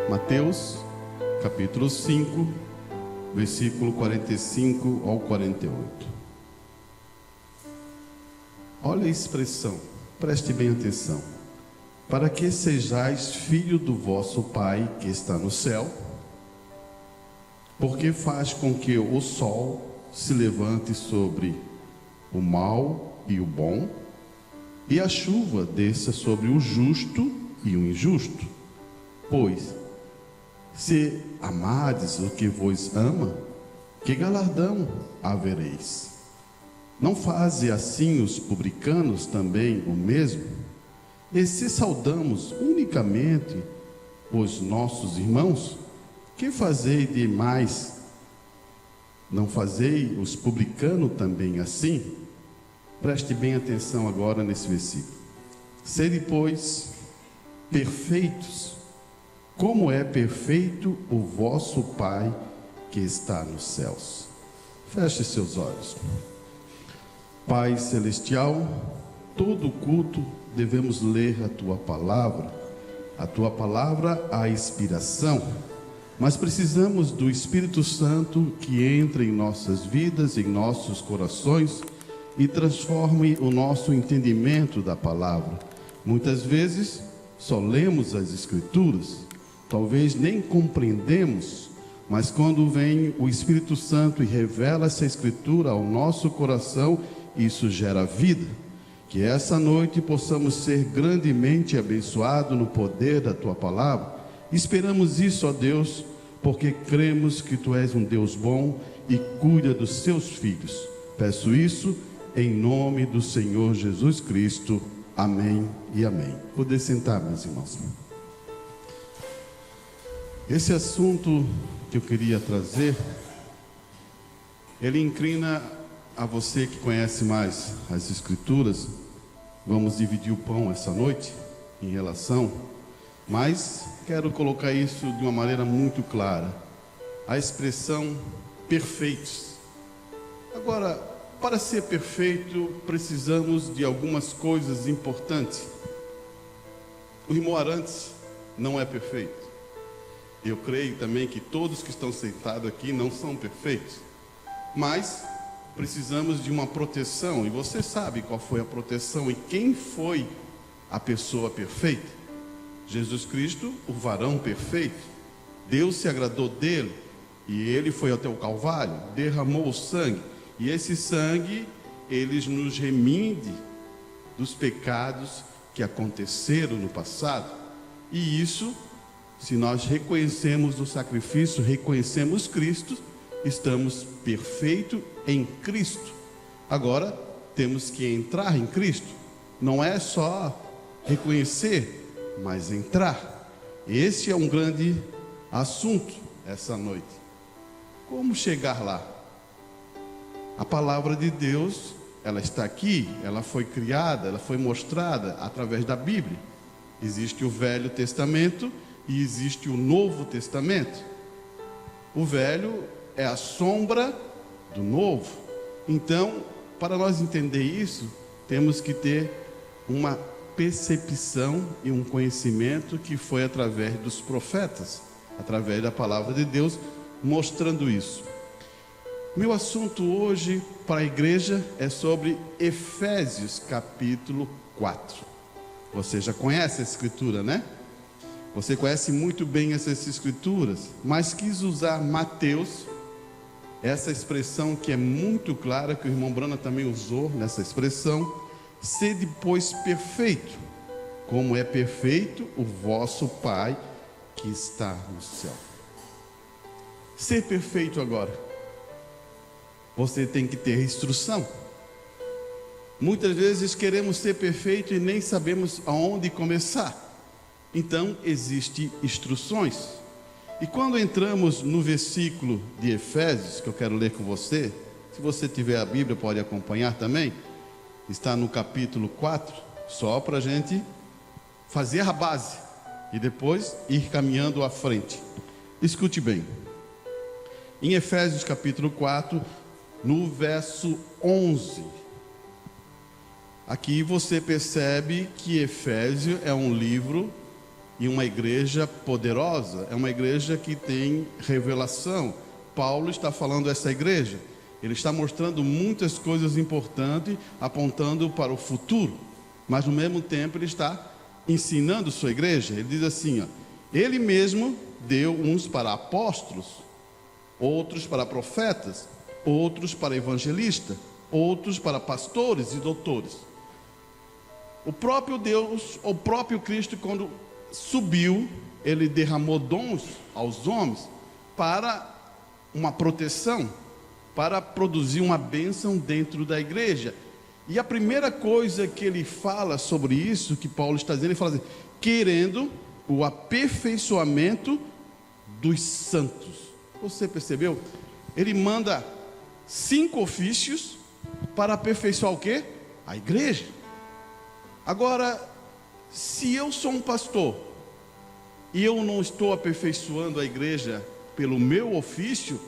Mateus, capítulo 5, versículo 45 ao 48. Olha a expressão, preste bem atenção. Para que sejais filho do vosso Pai que está no céu, porque faz com que o sol se levante sobre o mal e o bom, e a chuva desça sobre o justo e o injusto. Pois, se amardes o que vos ama, que galardão havereis? Não fazem assim os publicanos também o mesmo? E se saudamos unicamente os nossos irmãos, que fazei de mais? Não fazei os publicanos também assim? Preste bem atenção agora nesse versículo. Sede, pois, perfeitos, como é perfeito o vosso Pai que está nos céus. Feche seus olhos. Pai celestial, todo culto devemos ler a tua palavra a inspiração, mas precisamos do Espírito Santo que entre em nossas vidas, em nossos corações e transforme o nosso entendimento da palavra. Muitas vezes só lemos as Escrituras, talvez nem compreendemos, mas quando vem o Espírito Santo e revela essa Escritura ao nosso coração, isso gera vida. Que essa noite possamos ser grandemente abençoados no poder da tua palavra. Esperamos isso, ó Deus, porque cremos que tu és um Deus bom e cuida dos seus filhos. Peço isso em nome do Senhor Jesus Cristo. Amém e amém. Poder sentar, meus irmãos. Esse assunto que eu queria trazer, ele inclina a você que conhece mais as Escrituras. Vamos dividir o pão essa noite em relação, mas quero colocar isso de uma maneira muito clara. A expressão perfeitos. Agora, para ser perfeito, precisamos de algumas coisas importantes. O irmão Arantes não é perfeito. Eu creio também que todos que estão sentados aqui não são perfeitos, mas precisamos de uma proteção, e você sabe qual foi a proteção e quem foi a pessoa perfeita? Jesus Cristo, o varão perfeito. Deus se agradou dele e ele foi até o Calvário, derramou o sangue, e esse sangue, ele nos remide dos pecados que aconteceram no passado. E isso, se nós reconhecemos o sacrifício, reconhecemos Cristo, estamos perfeitos em Cristo. Agora temos que entrar em Cristo. Não é só reconhecer, mas entrar. Esse é um grande assunto essa noite. Como chegar lá? A palavra de Deus, ela está aqui, ela foi criada, ela foi mostrada através da Bíblia. Existe o Velho Testamento e existe o Novo Testamento. O Velho é a sombra do Novo. Então, para nós entender isso, temos que ter uma percepção e um conhecimento que foi através dos profetas, através da palavra de Deus, mostrando isso. Meu assunto hoje para a igreja é sobre Efésios capítulo 4. Você já conhece essa escritura, né? Você conhece muito bem essas escrituras, mas quis usar Mateus, essa expressão que é muito clara, que o irmão Brana também usou nessa expressão. Sede, pois, perfeito, como é perfeito o vosso Pai que está no céu. Ser perfeito agora, você tem que ter instrução. Muitas vezes queremos ser perfeito e nem sabemos aonde começar. Então, existem instruções. E quando entramos no versículo de Efésios, que eu quero ler com você, se você tiver a Bíblia pode acompanhar também, está no capítulo 4, só para a gente fazer a base e depois ir caminhando à frente. Escute bem. Em Efésios capítulo 4, no verso 11, aqui você percebe que Efésios é um livro E uma igreja poderosa é uma igreja que tem revelação. Paulo está falando a essa igreja. Ele está mostrando muitas coisas importantes, apontando para o futuro. Mas no mesmo tempo ele está ensinando sua igreja. Ele diz assim, ó, ele mesmo deu uns para apóstolos, outros para profetas, outros para evangelistas, outros para pastores e doutores. O próprio Deus, o próprio Cristo, quando subiu, ele derramou dons aos homens para uma proteção, para produzir uma bênção dentro da igreja. E a primeira coisa que ele fala sobre isso, que Paulo está dizendo, ele fala assim, querendo o aperfeiçoamento dos santos. Você percebeu? Ele manda 5 ofícios para aperfeiçoar o quê? A igreja. Agora, se eu sou um pastor e eu não estou aperfeiçoando a igreja pelo meu ofício,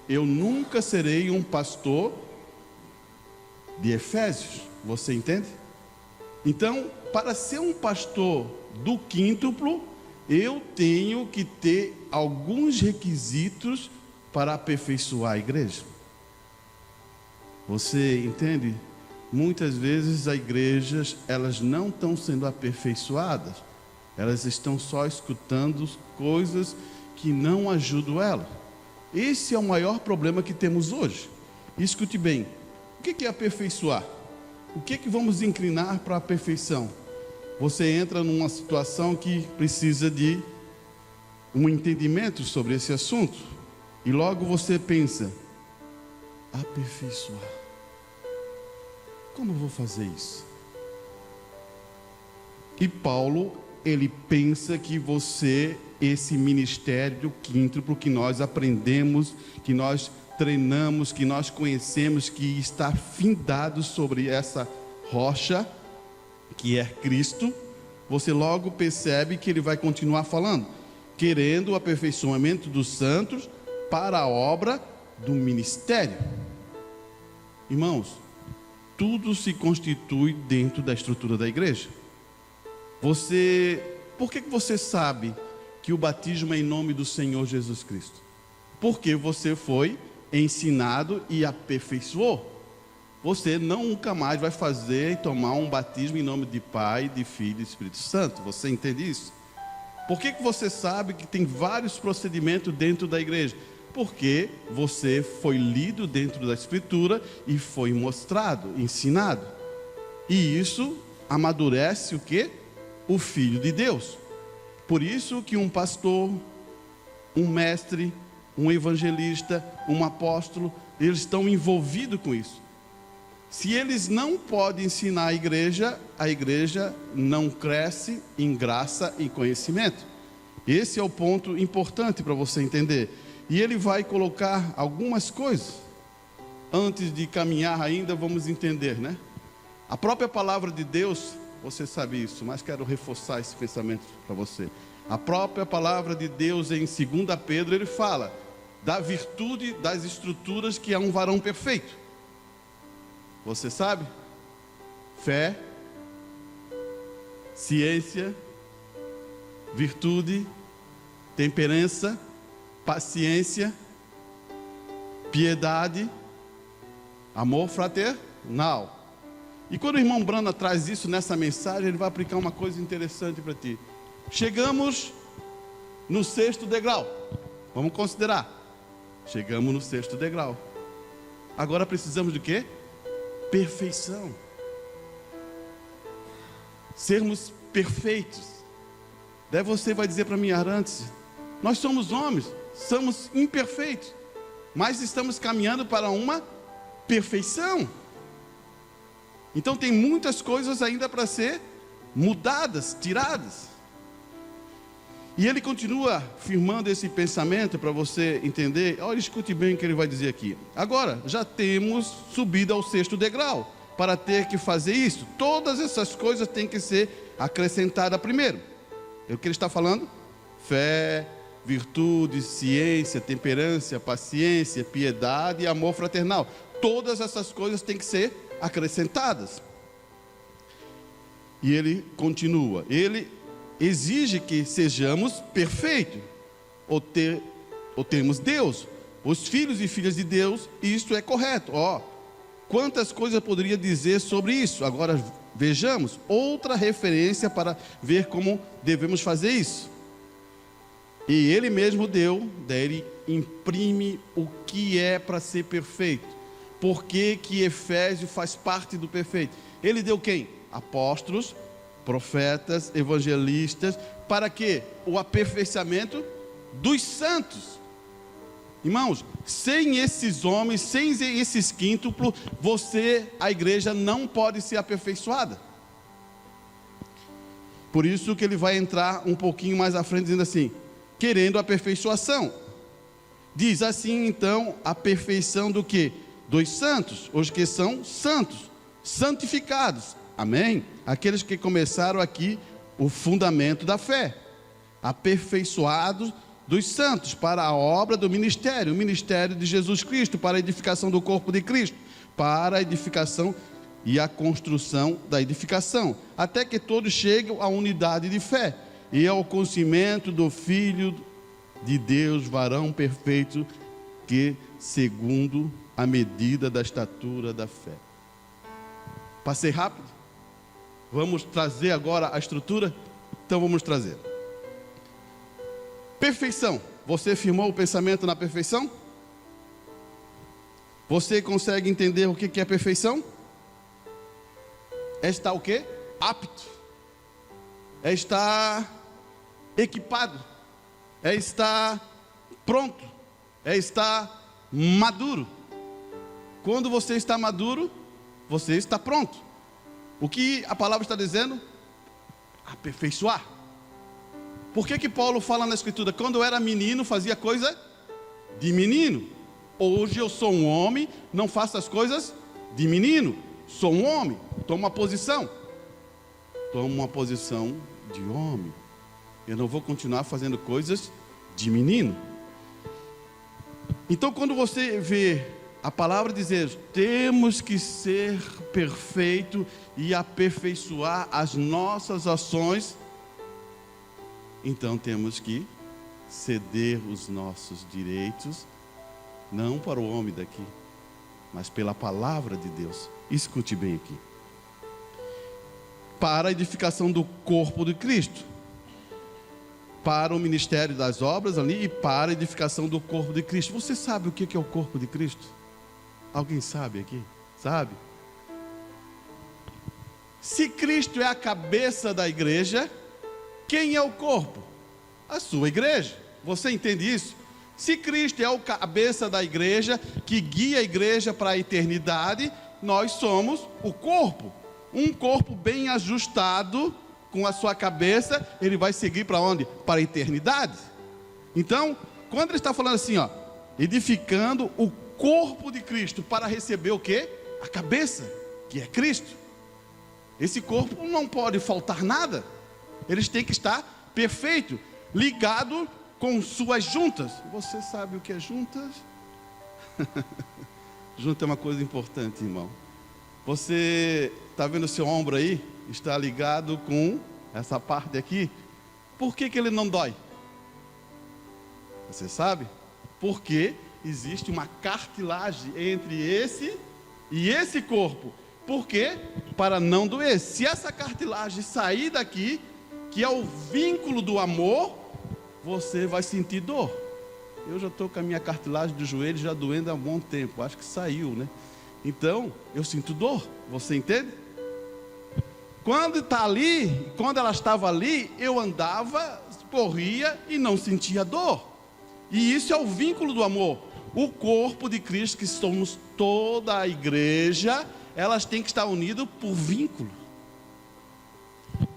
eu nunca serei um pastor de Efésios. Você entende? Então, para ser um pastor do quíntuplo, eu tenho que ter alguns requisitos para aperfeiçoar a igreja. Você entende? Muitas vezes as igrejas, elas não estão sendo aperfeiçoadas, elas estão só escutando coisas que não ajudam ela. Esse é o maior problema que temos hoje. Escute bem, o que é aperfeiçoar? O que vamos inclinar para a perfeição? Você entra numa situação que precisa de um entendimento sobre esse assunto, e logo você pensa, aperfeiçoar. Como eu vou fazer isso? E Paulo, ele pensa que você, esse ministério quíntuplo que nós aprendemos, que nós treinamos, que nós conhecemos, que está findado sobre essa rocha, que é Cristo, você logo percebe que ele vai continuar falando, querendo o aperfeiçoamento dos santos para a obra do ministério. Irmãos, tudo se constitui dentro da estrutura da igreja. Por que você sabe que o batismo é em nome do Senhor Jesus Cristo? Porque você foi ensinado e aperfeiçoou. Você nunca mais vai fazer e tomar um batismo em nome de Pai, de Filho e Espírito Santo. Você entende isso? Por que você sabe que tem vários procedimentos dentro da igreja? Porque você foi lido dentro da Escritura e foi mostrado, ensinado. E isso amadurece o quê? O Filho de Deus. Por isso que um pastor, um mestre, um evangelista, um apóstolo, eles estão envolvidos com isso. Se eles não podem ensinar a igreja não cresce em graça e conhecimento. Esse é o ponto importante para você entender. E ele vai colocar algumas coisas. Antes de caminhar ainda, vamos entender, né? A própria palavra de Deus, você sabe isso, mas quero reforçar esse pensamento para você. A própria palavra de Deus em 2 Pedro, ele fala da virtude das estruturas que é um varão perfeito. Você sabe? Fé, ciência, virtude, temperança, paciência, piedade, amor fraternal. E quando o irmão Brana traz isso nessa mensagem, ele vai aplicar uma coisa interessante para ti. Chegamos no 6º degrau. Vamos considerar. Chegamos no 6º degrau. Agora precisamos de quê? Perfeição. Sermos perfeitos. Daí você vai dizer para mim, Arantes, nós somos homens, somos imperfeitos, mas estamos caminhando para uma perfeição. Então tem muitas coisas ainda para ser mudadas, tiradas. E ele continua firmando esse pensamento para você entender. Olha, escute bem o que ele vai dizer aqui. Agora, já temos subido ao 6º degrau para ter que fazer isso. Todas essas coisas têm que ser acrescentadas primeiro. É o que ele está falando? Fé, virtude, ciência, temperança, paciência, piedade e amor fraternal. Todas essas coisas têm que ser acrescentadas. E ele continua. Ele exige que sejamos perfeitos, ou temos Deus, os filhos e filhas de Deus, e isto é correto. Quantas coisas eu poderia dizer sobre isso? Agora vejamos outra referência para ver como devemos fazer isso. E ele mesmo deu, daí ele imprime o que é para ser perfeito. Por que que Efésio faz parte do perfeito? Ele deu quem? Apóstolos, profetas, evangelistas, para quê? O aperfeiçoamento dos santos. Irmãos, sem esses homens, sem esses quíntuplos, a igreja não pode ser aperfeiçoada. Por isso que ele vai entrar um pouquinho mais à frente, dizendo assim, querendo a aperfeiçoação. Diz assim, então, a perfeição do quê? Dos santos, os que são santos, santificados, amém? Aqueles que começaram aqui o fundamento da fé, aperfeiçoados dos santos, para a obra do ministério, o ministério de Jesus Cristo, para a edificação do corpo de Cristo, para a edificação e a construção da edificação, até que todos cheguem à unidade de fé, e ao conhecimento do Filho de Deus, varão perfeito, que segundo a medida da estatura da fé. Passei rápido? Vamos trazer agora a estrutura? Então vamos trazer. Perfeição. Você firmou o pensamento na perfeição? Você consegue entender o que é perfeição? É estar o quê? Apto. É estar equipado. É estar pronto. É estar maduro. Quando você está maduro, você está pronto. O que a palavra está dizendo? Aperfeiçoar. Por que Paulo fala na escritura? Quando eu era menino, fazia coisa de menino. Hoje eu sou um homem, não faço as coisas de menino. Sou um homem, tomo uma posição. Tomo uma posição de homem. Eu não vou continuar fazendo coisas de menino. Então, quando você vê a palavra dizer, temos que ser perfeito e aperfeiçoar as nossas ações, então temos que ceder os nossos direitos, não para o homem daqui, mas pela palavra de Deus. Escute bem aqui. Para a edificação do corpo de Cristo, para o ministério das obras ali e para a edificação do corpo de Cristo. Você sabe o que é o corpo de Cristo? Alguém sabe aqui? Sabe? Se Cristo é a cabeça da igreja, quem é o corpo? A sua igreja. Você entende isso? Se Cristo é o cabeça da igreja, que guia a igreja para a eternidade, nós somos o corpo. Um corpo bem ajustado com a sua cabeça, ele vai seguir para onde? Para a eternidade. Então, quando ele está falando assim, edificando o corpo de Cristo para receber o quê? A cabeça, que é Cristo. Esse corpo não pode faltar nada. Eles têm que estar perfeito, ligado com suas juntas. Você sabe o que é juntas? Junta é uma coisa importante, irmão. Você está vendo o seu ombro aí? Está ligado com essa parte aqui. Por que ele não dói? Você sabe? Porque existe uma cartilagem entre esse e esse corpo. Por quê? Para não doer. Se essa cartilagem sair daqui, que é o vínculo do amor, você vai sentir dor. Eu já estou com a minha cartilagem do joelho já doendo há um bom tempo. Acho que saiu, né? Então, eu sinto dor. Você entende? Quando está ali, quando ela estava ali, eu andava, corria e não sentia dor. E isso é o vínculo do amor. O corpo de Cristo, que somos toda a igreja, elas têm que estar unidas por vínculo,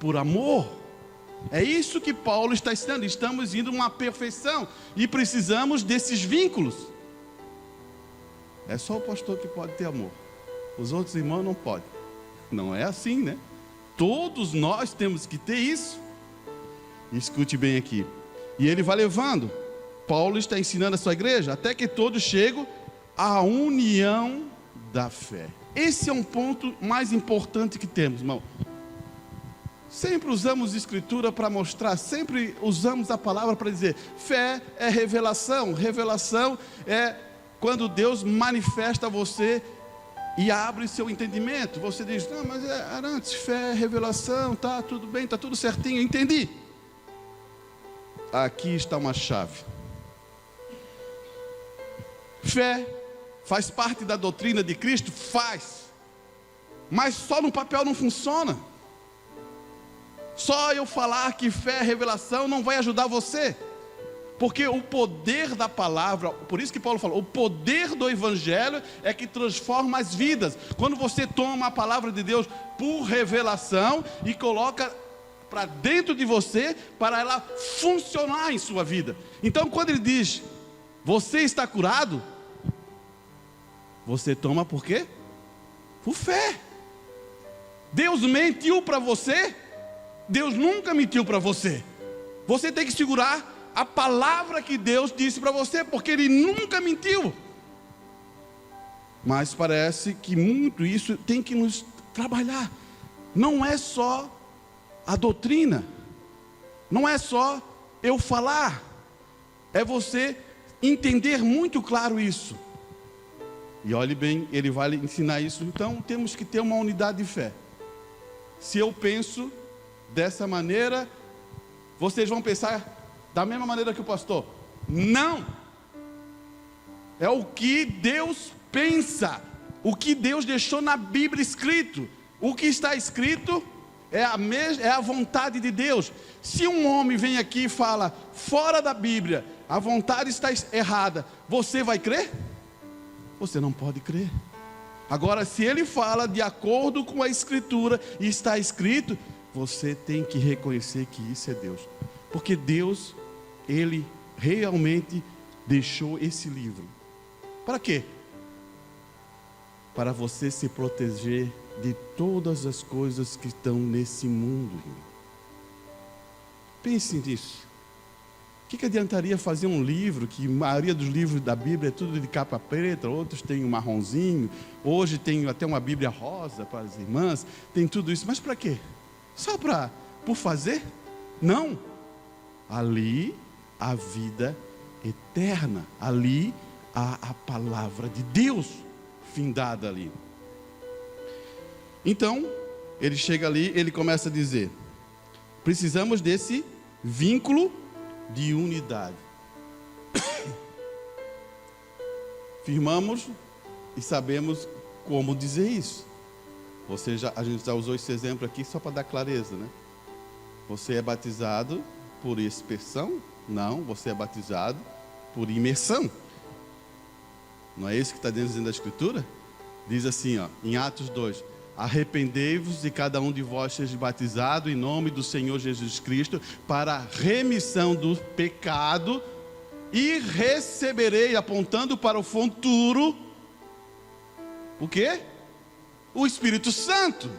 por amor. É isso que Paulo está ensinando. Estamos indo a uma perfeição e precisamos desses vínculos. É só o pastor que pode ter amor. Os outros irmãos não podem. Não é assim, né? Todos nós temos que ter isso. Escute bem aqui. E ele vai levando. Paulo está ensinando a sua igreja até que todos cheguem à união da fé. Esse é um ponto mais importante que temos, irmão. Sempre usamos escritura para mostrar, sempre usamos a palavra para dizer, fé é revelação. Revelação é quando Deus manifesta a você e abre seu entendimento. Você diz, não, mas Arantes, fé é revelação, tá tudo bem, tá tudo certinho, entendi. Aqui está uma chave. Fé faz parte da doutrina de Cristo? Faz. Mas só no papel não funciona. Só eu falar que fé é revelação não vai ajudar você. Porque o poder da palavra, por isso que Paulo falou, o poder do evangelho é que transforma as vidas. Quando você toma a palavra de Deus por revelação e coloca para dentro de você, para ela funcionar em sua vida. Então quando ele diz, você está curado, você toma por quê? Por fé. Deus mentiu para você? Deus nunca mentiu para você. Você tem que segurar a palavra que Deus disse para você, porque Ele nunca mentiu. Mas parece que muito isso tem que nos trabalhar. Não é só a doutrina, não é só eu falar, é você entender muito claro isso. E olhe bem, ele vai lhe ensinar isso. Então temos que ter uma unidade de fé. Se eu penso dessa maneira, vocês vão pensar da mesma maneira que o pastor? Não. É o que Deus pensa, o que Deus deixou na Bíblia escrito. O que está escrito é a vontade de Deus. Se um homem vem aqui e fala fora da Bíblia, a vontade está errada, você vai crer? Você não pode crer. Agora, se ele fala de acordo com a escritura e está escrito, você tem que reconhecer que isso é Deus. Porque Deus, Ele realmente deixou esse livro. Para quê? Para você se proteger de todas as coisas que estão nesse mundo. Pense nisso. O que adiantaria fazer um livro, que a maioria dos livros da Bíblia é tudo de capa preta, outros tem um marronzinho, hoje tem até uma Bíblia rosa para as irmãs, tem tudo isso, mas para quê? Só por fazer? Não. Ali a vida eterna, ali há a palavra de Deus findada ali. Então, ele chega ali, ele começa a dizer, precisamos desse vínculo de unidade. Firmamos e sabemos como dizer isso. A gente já usou esse exemplo aqui só para dar clareza, né? Você é batizado por expersão? Não, você é batizado por imersão. Não é isso que está dentro da Escritura? Diz assim, ó, em Atos 2: arrependei-vos e cada um de vós seja batizado em nome do Senhor Jesus Cristo para a remissão do pecado e receberei, apontando para o futuro, o quê? O Espírito Santo.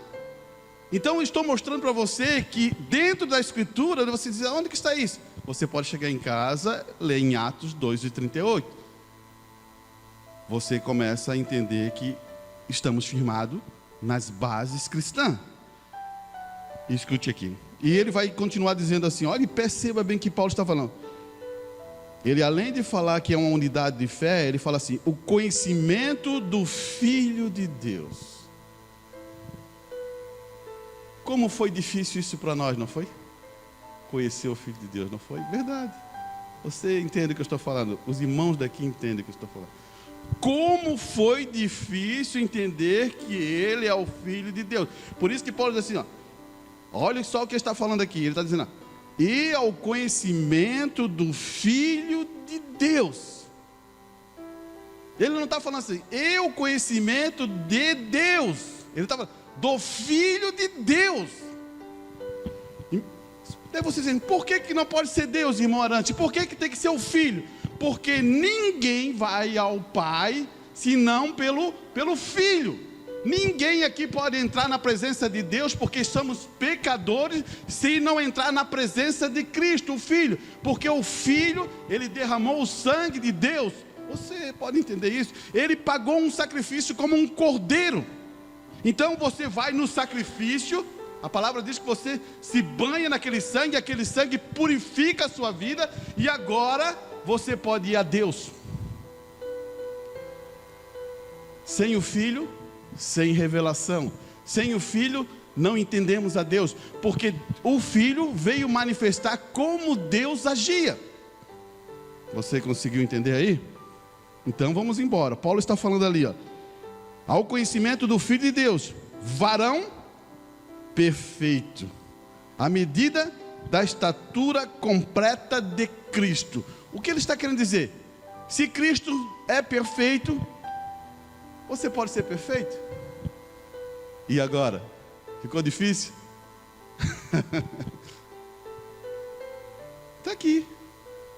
Então eu estou mostrando para você que dentro da Escritura, você diz, onde que está isso? Você pode chegar em casa, ler em Atos 2:38. Você começa a entender que estamos firmados nas bases cristãs. Escute aqui. E ele vai continuar dizendo assim, olha, e perceba bem que Paulo está falando. Ele, além de falar que é uma unidade de fé, ele fala assim, o conhecimento do Filho de Deus. Como foi difícil isso para nós, não foi? Conhecer o Filho de Deus, não foi? Verdade. Você entende o que eu estou falando? Os irmãos daqui entendem o que eu estou falando. Como foi difícil entender que Ele é o Filho de Deus. Por isso que Paulo diz assim, ó, olha só o que ele está falando aqui. Ele está dizendo, ó, e ao conhecimento do Filho de Deus. Ele não está falando assim, e o conhecimento de Deus. Ele está falando do Filho de Deus. Daí vocês dizem, por que não pode ser Deus, irmão Arante? Por que tem que ser o Filho? Porque ninguém vai ao Pai senão pelo Filho. Ninguém aqui pode entrar na presença de Deus, porque somos pecadores, se não entrar na presença de Cristo, o Filho. Porque o Filho, Ele derramou o sangue de Deus. Você pode entender isso? Ele pagou um sacrifício como um cordeiro. Então você vai no sacrifício A palavra diz que você se banha naquele sangue, aquele sangue purifica a sua vida, e agora você pode ir a Deus. Sem o Filho, sem revelação. Sem o Filho, não entendemos a Deus, porque o Filho veio manifestar como Deus agia. Você conseguiu entender aí? Então vamos embora. Paulo está falando ali, ó, ao conhecimento do Filho de Deus, varão perfeito, à medida da estatura completa de Cristo. O que ele está querendo dizer? Se Cristo é perfeito, você pode ser perfeito? E agora? Ficou difícil? Está aqui.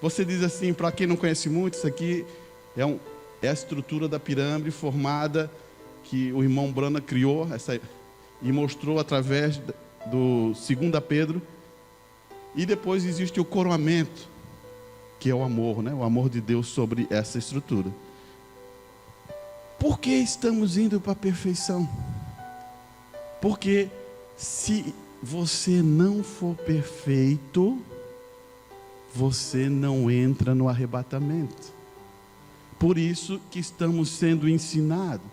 Você diz assim, para quem não conhece muito, isso aqui é a estrutura da pirâmide formada, que o irmão Brana criou, e mostrou através do 2 Pedro. E depois existe o coroamento, que é o amor, né? O amor de Deus sobre essa estrutura. Por que estamos indo para a perfeição? Porque se você não for perfeito, você não entra no arrebatamento. Por isso que estamos sendo ensinados.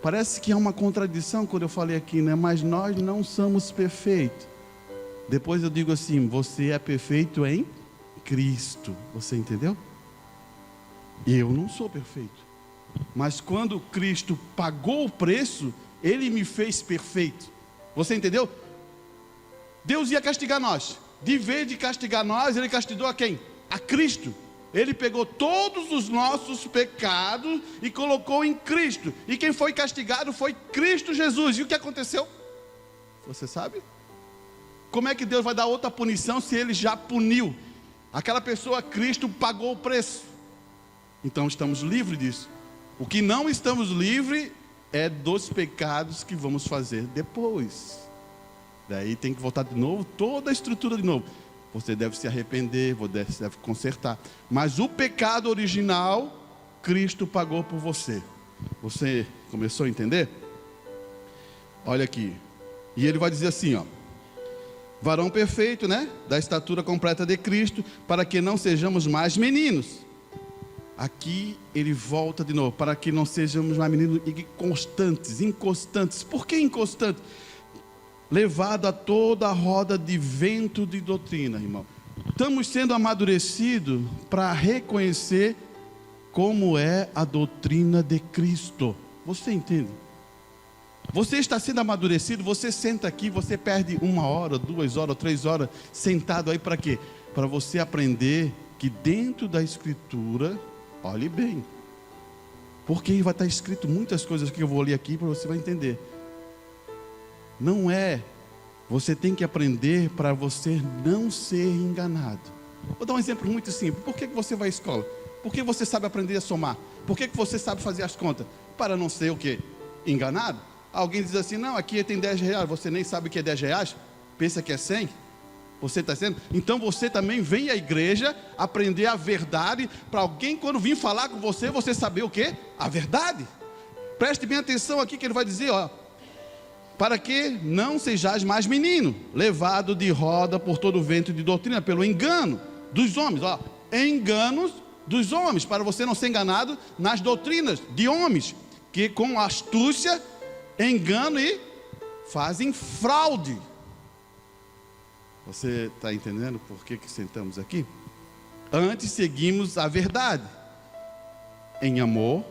Parece que há uma contradição quando eu falei aqui, né? Mas nós não somos perfeitos. Depois eu digo assim, você é perfeito em Cristo. Você entendeu? Eu não sou perfeito. Mas quando Cristo pagou o preço, Ele me fez perfeito. Você entendeu? Deus ia castigar nós. De vez de castigar nós, Ele castigou a quem? A Cristo. Ele pegou todos os nossos pecados e colocou em Cristo. E quem foi castigado foi Cristo Jesus. E o que aconteceu? Você sabe? Como é que Deus vai dar outra punição se Ele já puniu? Aquela pessoa, Cristo, pagou o preço. Então estamos livres disso. O que não estamos livres é dos pecados que vamos fazer depois. Daí tem que voltar de novo, toda a estrutura de novo. Você deve se arrepender, você deve consertar. Mas o pecado original, Cristo pagou por você. Você começou a entender? Olha aqui. E ele vai dizer assim, ó. Varão perfeito, né? Da estatura completa de Cristo, para que não sejamos mais meninos. Aqui ele volta de novo, para que não sejamos mais meninos inconstantes. Por que inconstantes? Levado a toda a roda de vento de doutrina, irmão. Estamos sendo amadurecidos para reconhecer como é a doutrina de Cristo. Você entende? Você está sendo amadurecido, você senta aqui, você perde 1 hora, 2 horas, 3 horas, sentado aí para quê? Para você aprender que dentro da Escritura, olhe bem, porque vai estar escrito muitas coisas que eu vou ler aqui para você vai entender. Não é, você tem que aprender para você não ser enganado. Vou dar um exemplo muito simples. Por que você vai à escola? Por que você sabe aprender a somar? Por que você sabe fazer as contas? Para não ser o quê? Enganado? Alguém diz assim, não, aqui tem 10 reais, você nem sabe o que é 10 reais? Pensa que é 100? Você está sendo? Então você também vem à igreja aprender a verdade, para alguém quando vir falar com você, você saber o quê? A verdade. Preste bem atenção aqui que ele vai dizer, ó. Para que não sejais mais menino, levado de roda por todo o vento de doutrina, pelo engano dos homens, ó, enganos dos homens, para você não ser enganado nas doutrinas de homens, que com astúcia enganam e fazem fraude. Você está entendendo por que sentamos aqui? Antes seguimos a verdade, em amor,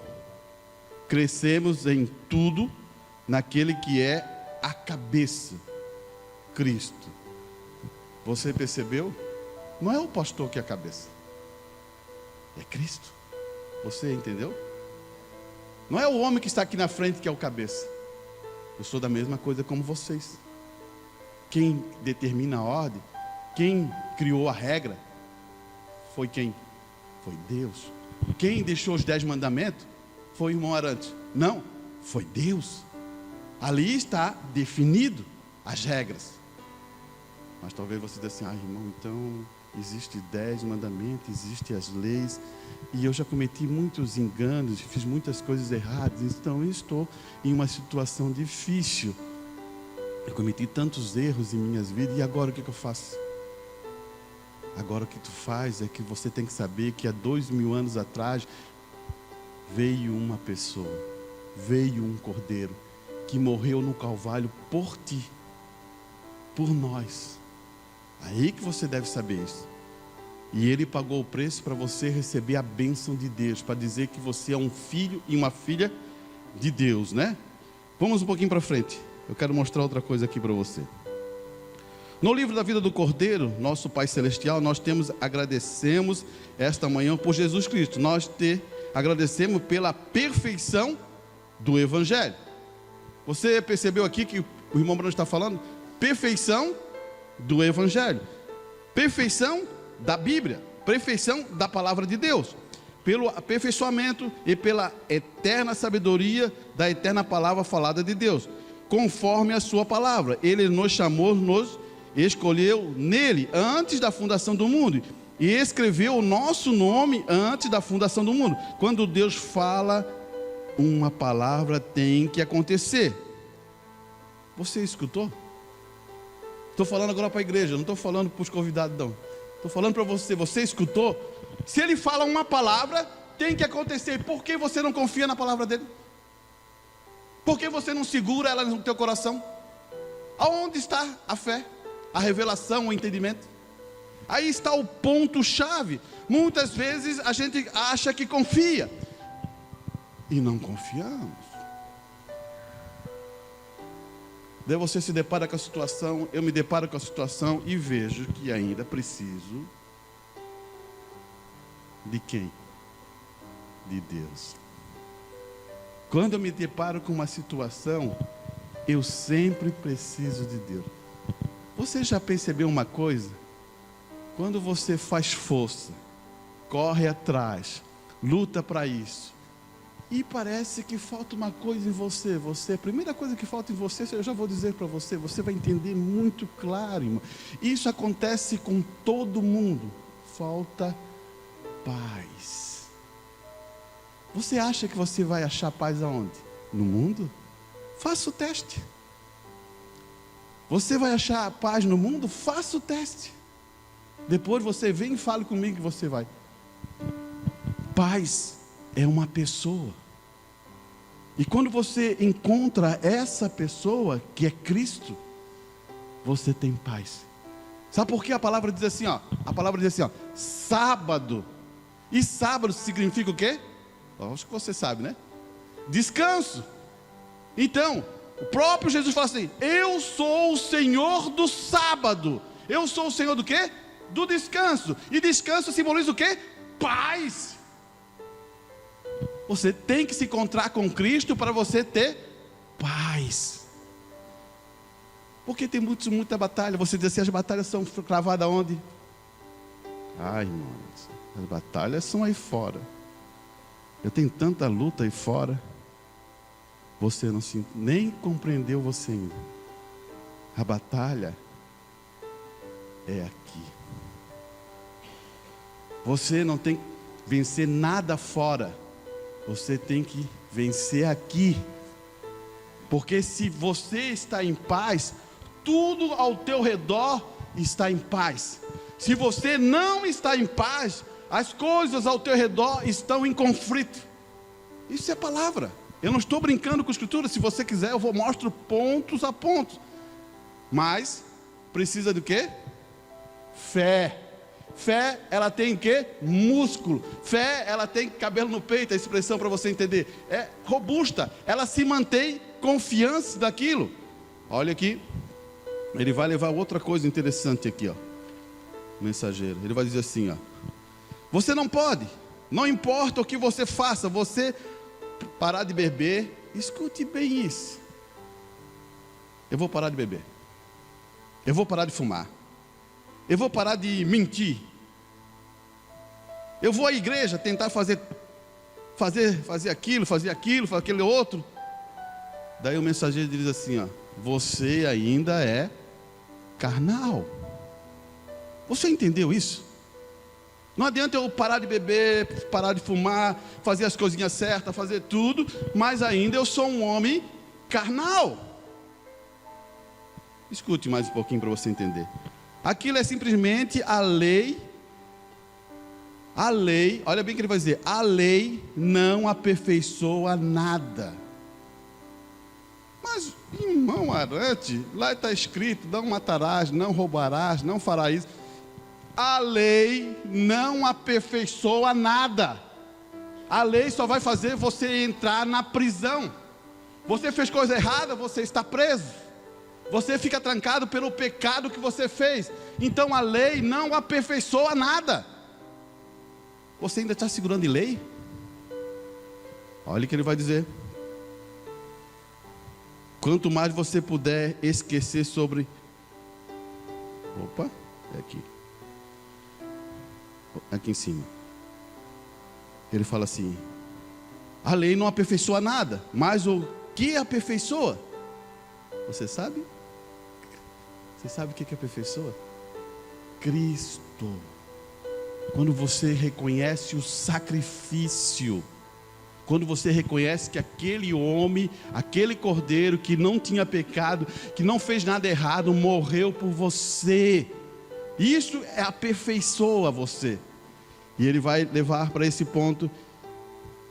crescemos em tudo, naquele que é a cabeça, Cristo. Você percebeu? Não é o pastor que é a cabeça, é Cristo. Você entendeu? Não é o homem que está aqui na frente que é o cabeça. Eu sou da mesma coisa como vocês. Quem determina a ordem, quem criou a regra, foi quem? Foi Deus. Quem deixou os 10 mandamentos, foi o irmão Arantes. Não, foi Deus. Ali está definido as regras. Mas talvez você diga assim, irmão, então existe 10 mandamentos, existem as leis, e eu já cometi muitos enganos, fiz muitas coisas erradas, então eu estou em uma situação difícil. Eu cometi tantos erros em minhas vidas, e agora o que eu faço? Agora o que tu faz é que você tem que saber que há 2000 anos atrás veio uma pessoa, veio um cordeiro que morreu no Calvário por ti, por nós. Aí que você deve saber isso. E ele pagou o preço para você receber a bênção de Deus, para dizer que você é um filho e uma filha de Deus, né? Vamos um pouquinho para frente. Eu quero mostrar outra coisa aqui para você. No livro da vida do Cordeiro, nosso Pai Celestial, nós agradecemos esta manhã por Jesus Cristo. Agradecemos pela perfeição do Evangelho. Você percebeu aqui que o irmão Bruno está falando? Perfeição do Evangelho. Perfeição da Bíblia. Perfeição da palavra de Deus. Pelo aperfeiçoamento e pela eterna sabedoria da eterna palavra falada de Deus. Conforme a sua palavra. Ele nos chamou, nos escolheu nele antes da fundação do mundo e escreveu o nosso nome antes da fundação do mundo. Quando Deus fala, uma palavra tem que acontecer. Você escutou? Estou falando agora para a igreja, não estou falando para os convidados não. Estou falando para você, você escutou? Se ele fala uma palavra, tem que acontecer. Por que você não confia na palavra dele? Por que você não segura ela no teu coração? Aonde está a fé? A revelação, o entendimento? Aí está o ponto-chave. Muitas vezes a gente acha que confia e não confiamos. Daí você se depara com a situação, eu me deparo com a situação e vejo que ainda preciso de quem? De Deus. Quando eu me deparo com uma situação, eu sempre preciso de Deus. Você já percebeu uma coisa? Quando você faz força, corre atrás, luta para isso, e parece que falta uma coisa em você, a primeira coisa que falta em você, eu já vou dizer para você, você vai entender muito claro, irmão. Isso acontece com todo mundo, falta paz. Você acha que você vai achar paz aonde? No mundo? Faça o teste. Você vai achar paz no mundo? Faça o teste. Depois você vem e fale comigo que você vai. Paz é uma pessoa. E quando você encontra essa pessoa, que é Cristo, você tem paz. Sabe por que a palavra diz assim, ó? A palavra diz assim, ó, sábado. E sábado significa o quê? Acho que você sabe, né? Descanso. Então, o próprio Jesus fala assim: eu sou o Senhor do sábado. Eu sou o Senhor do quê? Do descanso. E descanso simboliza o quê? Paz. Você tem que se encontrar com Cristo para você ter paz. Porque tem muita batalha. Você diz assim, as batalhas são cravadas onde? Ai, irmãos, as batalhas são aí fora. Eu tenho tanta luta aí fora. Você não nem compreendeu você ainda. A batalha é aqui. Você não tem que vencer nada fora. Você tem que vencer aqui. Porque se você está em paz, tudo ao teu redor está em paz. Se você não está em paz, as coisas ao teu redor estão em conflito. Isso é palavra. Eu não estou brincando com a escritura. Se você quiser, eu mostro pontos a pontos. Mas precisa do quê? Fé. Fé, ela tem o quê? Músculo. Fé, ela tem cabelo no peito, a expressão para você entender. É robusta. Ela se mantém confiante daquilo. Olha aqui. Ele vai levar outra coisa interessante aqui, ó. Mensageiro. Ele vai dizer assim, ó. Você não pode. Não importa o que você faça. Você parar de beber. Escute bem isso. Eu vou parar de beber. Eu vou parar de fumar. Eu vou parar de mentir. Eu vou à igreja tentar fazer aquilo, fazer aquele outro. Daí o mensageiro diz assim, ó: você ainda é carnal. Você entendeu isso? Não adianta eu parar de beber, parar de fumar, fazer as coisinhas certas, fazer tudo, mas ainda eu sou um homem carnal. Escute mais um pouquinho para você entender. Aquilo é simplesmente a lei. A lei, olha bem o que ele vai dizer: a lei não aperfeiçoa nada. Mas, irmão Arante, lá está escrito: não matarás, não roubarás, não farás isso. A lei não aperfeiçoa nada. A lei só vai fazer você entrar na prisão. Você fez coisa errada, você está preso. Você fica trancado pelo pecado que você fez. Então a lei não aperfeiçoa nada. Você ainda está segurando em lei? Olha o que ele vai dizer: quanto mais você puder esquecer sobre... Opa, é aqui. Aqui em cima. Ele fala assim: a lei não aperfeiçoa nada, mas o que aperfeiçoa? Você sabe? Você sabe o que aperfeiçoa? Cristo. Quando você reconhece o sacrifício, quando você reconhece que aquele homem, aquele cordeiro que não tinha pecado, que não fez nada errado, morreu por você, isso aperfeiçoa você. E ele vai levar para esse ponto: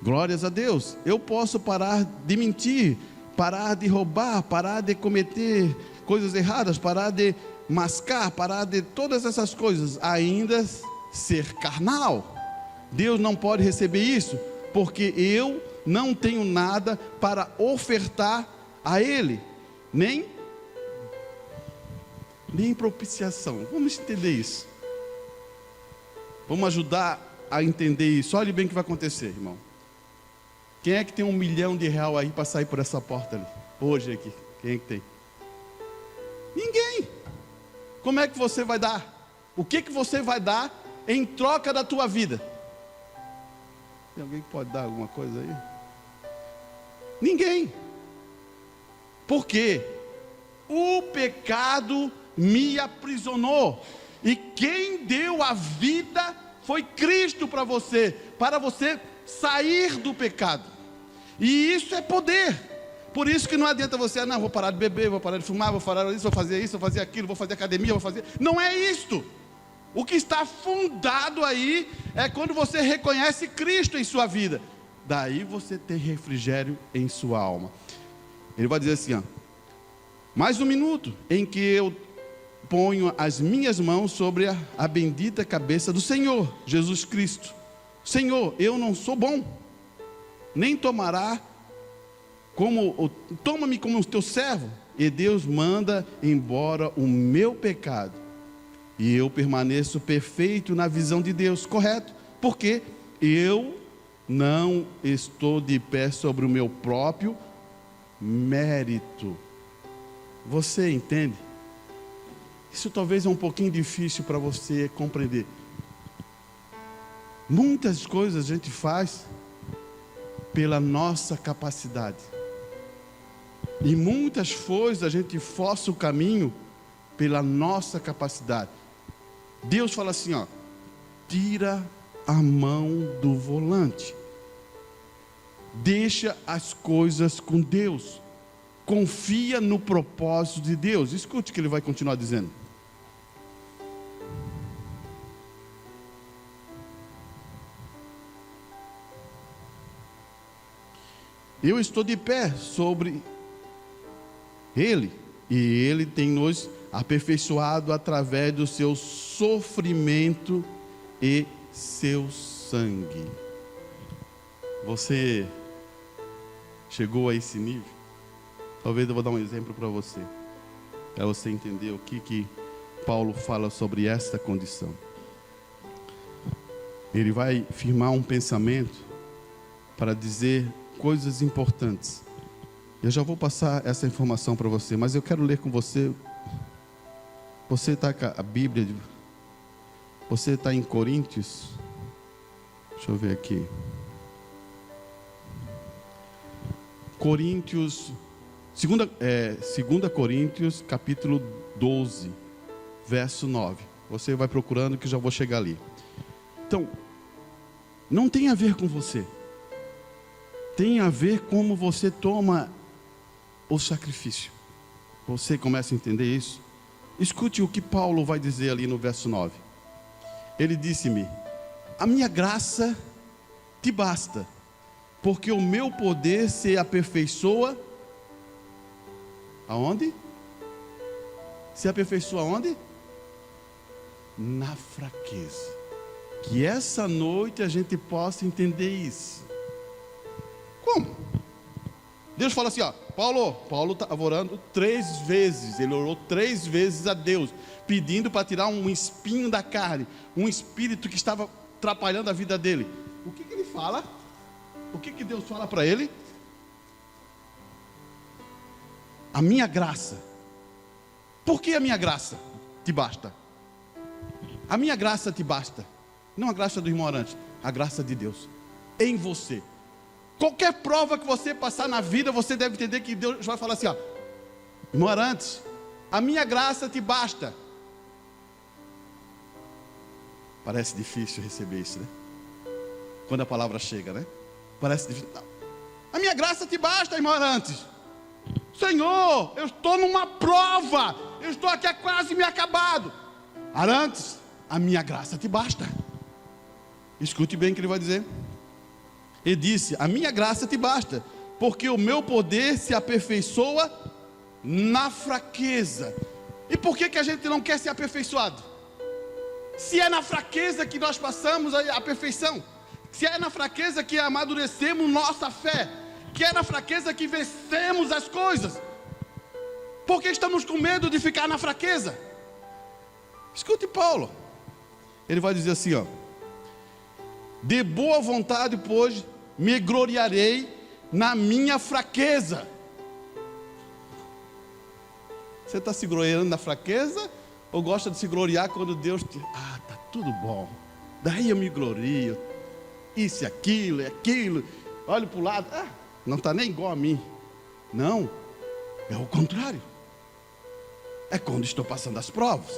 glórias a Deus, eu posso parar de mentir, parar de roubar, parar de cometer coisas erradas, parar de mascar, parar de todas essas coisas, ainda ser carnal. Deus não pode receber isso, porque eu não tenho nada para ofertar a Ele, nem propiciação. Vamos entender isso. Vamos ajudar a entender isso. Olhe bem o que vai acontecer, irmão. Quem é que tem R$1 milhão aí para sair por essa porta ali? Hoje aqui. Quem é que tem? Ninguém. Como é que você vai dar? O que você vai dar em troca da tua vida? Tem alguém que pode dar alguma coisa aí? Ninguém. Por quê? O pecado me aprisionou. E quem deu a vida foi Cristo para você sair do pecado. E isso é poder. Por isso que não adianta você: não, vou parar de beber, vou parar de fumar, vou fazer isso, vou fazer aquilo, vou fazer academia, vou fazer... Não é isto. O que está fundado aí é quando você reconhece Cristo em sua vida. Daí você tem refrigério em sua alma. Ele vai dizer assim, ó: mais um minuto em que eu ponho as minhas mãos sobre a bendita cabeça do Senhor Jesus Cristo. Senhor, eu não sou bom, nem toma-me como teu servo. E Deus manda embora o meu pecado, e eu permaneço perfeito na visão de Deus, correto? Porque eu não estou de pé sobre o meu próprio mérito. Você entende? Isso talvez é um pouquinho difícil para você compreender. Muitas coisas a gente faz pela nossa capacidade, e muitas coisas a gente força o caminho pela nossa capacidade. Deus fala assim, ó: tira a mão do volante, deixa as coisas com Deus, confia no propósito de Deus. Escute o que ele vai continuar dizendo: eu estou de pé sobre Ele, e Ele tem nos aperfeiçoado através do seu sofrimento e seu sangue. Você chegou a esse nível? Talvez eu vou dar um exemplo para você entender o que Paulo fala sobre esta condição. Ele vai firmar um pensamento para dizer coisas importantes. Eu já vou passar essa informação para você, mas eu quero ler com você. Você está com a Bíblia, você está em Coríntios, deixa eu ver aqui, Coríntios, 2 Coríntios, capítulo 12, verso 9, você vai procurando que já vou chegar ali. Então, não tem a ver com você, tem a ver como você toma o sacrifício. você começa a entender isso, escute o que Paulo vai dizer ali no verso 9. Ele disse-me: a minha graça te basta, porque o meu poder se aperfeiçoa aonde? Se aperfeiçoa aonde? Na fraqueza. Que essa noite a gente possa entender isso. Como? Deus fala assim, ó, Paulo estava orando 3 vezes, ele orou 3 vezes a Deus, pedindo para tirar um espinho da carne, um espírito que estava atrapalhando a vida dele. O que ele fala? O que Deus fala para ele? A minha graça. Por que a minha graça te basta? A minha graça te basta. Não a graça do irmão Arantes, a graça de Deus em você. Qualquer prova que você passar na vida, você deve entender que Deus vai falar assim, ó, irmão Arantes, a minha graça te basta. Parece difícil receber isso, né? Quando a palavra chega, né? Parece difícil. Não. A minha graça te basta, irmão Arantes. Senhor, eu estou numa prova, eu estou aqui quase me acabado. Arantes, a minha graça te basta. Escute bem o que ele vai dizer. Ele disse, a minha graça te basta, porque o meu poder se aperfeiçoa na fraqueza. E por que a gente não quer ser aperfeiçoado? Se é na fraqueza que nós passamos a perfeição, se é na fraqueza que amadurecemos nossa fé, que é na fraqueza que vencemos as coisas, por que estamos com medo de ficar na fraqueza? Escute Paulo, ele vai dizer assim, ó, de boa vontade, pois, me gloriarei na minha fraqueza. Você está se gloriando na fraqueza? Ou gosta de se gloriar quando Deus te... Ah, está tudo bom, daí eu me glorio, isso e aquilo, olho para o lado, não está nem igual a mim. Não, é o contrário. É quando estou passando as provas,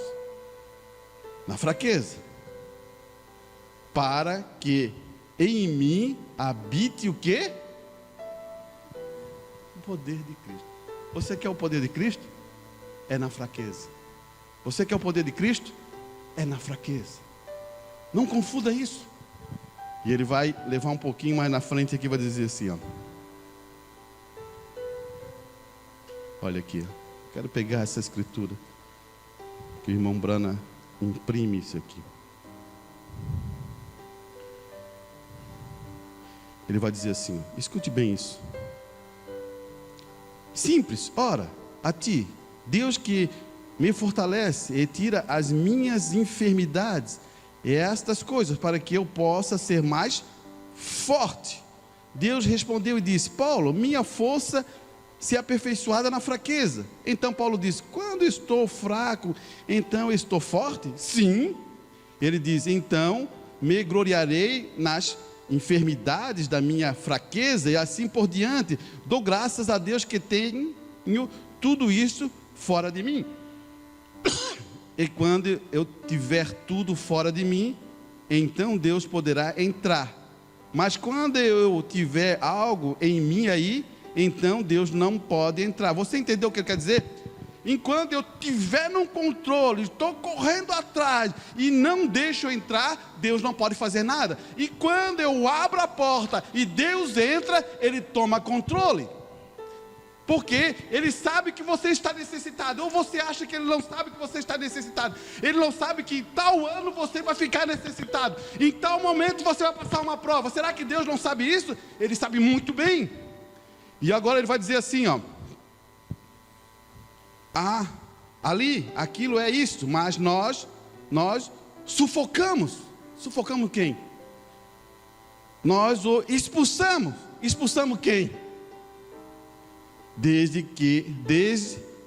na fraqueza, para que em mim habite o quê? O poder de Cristo. Você quer o poder de Cristo? É na fraqueza. Você quer o poder de Cristo? É na fraqueza. Não confunda isso. E ele vai levar um pouquinho mais na frente aqui, vai dizer assim, ó. Olha aqui, ó. Quero pegar essa escritura que o irmão Brana imprime isso aqui. Ele vai dizer assim, escute bem isso. Simples, ora, a ti, Deus que me fortalece e tira as minhas enfermidades e estas coisas, para que eu possa ser mais forte. Deus respondeu e disse, Paulo, minha força se aperfeiçoada na fraqueza. Então Paulo disse, quando estou fraco, então estou forte? Sim. Ele diz, então me gloriarei nas enfermidades da minha fraqueza, e assim por diante. Dou graças a Deus que tenho tudo isso fora de mim. E quando eu tiver tudo fora de mim, então Deus poderá entrar. Mas quando eu tiver algo em mim aí, então Deus não pode entrar. Você entendeu o que ele quer dizer? Enquanto eu estiver no controle, estou correndo atrás e não deixo entrar, Deus não pode fazer nada. E quando eu abro a porta e Deus entra, Ele toma controle. Porque Ele sabe que você está necessitado. Ou você acha que Ele não sabe que você está necessitado? Ele não sabe que em tal ano você vai ficar necessitado, em tal momento você vai passar uma prova. Será que Deus não sabe isso? Ele sabe muito bem. E agora Ele vai dizer assim, ó. Ali, aquilo é isto, mas nós sufocamos. Sufocamos quem? Nós o expulsamos. Expulsamos quem? Desde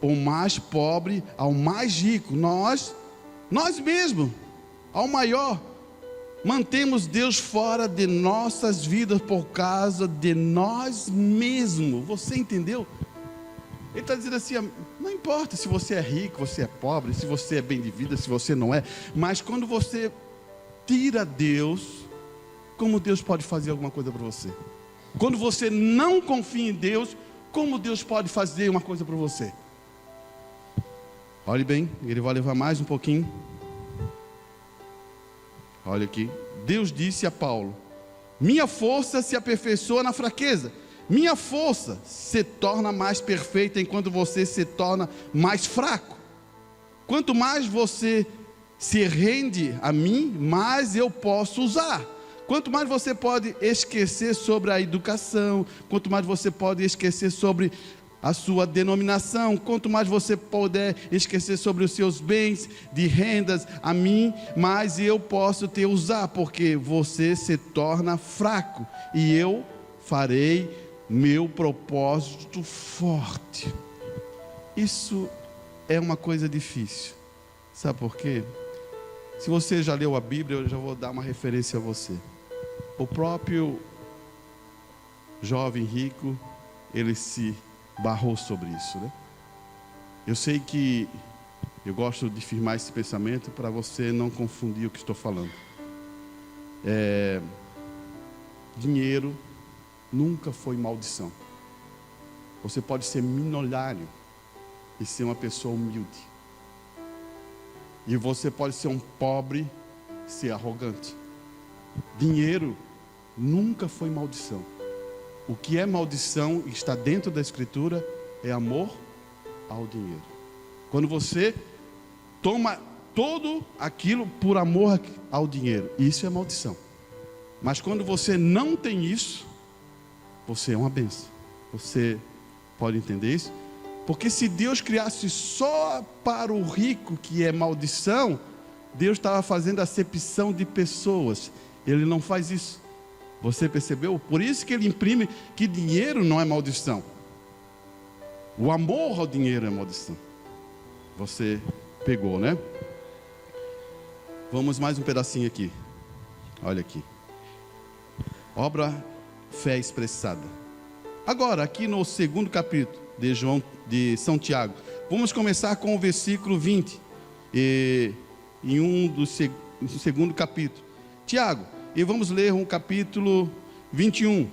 o mais pobre ao mais rico, nós mesmos, ao maior, mantemos Deus fora de nossas vidas por causa de nós mesmos. Você entendeu? Ele está dizendo assim, não importa se você é rico, você é pobre, se você é bem de vida, se você não é, mas quando você tira Deus, como Deus pode fazer alguma coisa para você? Quando você não confia em Deus, como Deus pode fazer uma coisa para você? Olhe bem, ele vai levar mais um pouquinho. Olha aqui. Deus disse a Paulo: minha força se aperfeiçoa na fraqueza. Minha força se torna mais perfeita enquanto você se torna mais fraco. Quanto mais você se rende a mim, mais eu posso usar. Quanto mais você pode esquecer sobre a educação, quanto mais você pode esquecer sobre a sua denominação, quanto mais você puder esquecer sobre os seus bens de rendas a mim, mais eu posso te usar, porque você se torna fraco e eu farei meu propósito forte. Isso é uma coisa difícil. Sabe por quê? Se você já leu a Bíblia, eu já vou dar uma referência a você. O próprio jovem rico, ele se barrou sobre isso, né? Eu sei que eu gosto de firmar esse pensamento para você não confundir o que estou falando. Dinheiro nunca foi maldição. Você pode ser milionário e ser uma pessoa humilde. E você pode ser um pobre e ser arrogante. Dinheiro nunca foi maldição. O que é maldição e está dentro da Escritura é amor ao dinheiro. Quando você toma todo aquilo por amor ao dinheiro, isso é maldição. Mas quando você não tem isso, você é uma bênção. Você pode entender isso? Porque se Deus criasse só para o rico, que é maldição, Deus estava fazendo acepção de pessoas. Ele não faz isso. Você percebeu? Por isso que ele imprime que dinheiro não é maldição. O amor ao dinheiro é maldição. Você pegou, né? Vamos mais um pedacinho aqui. Olha aqui. Obra fé expressada. Agora, aqui no segundo capítulo de São Tiago, vamos começar com o versículo 20. Do segundo capítulo. Tiago, e vamos ler um capítulo 21.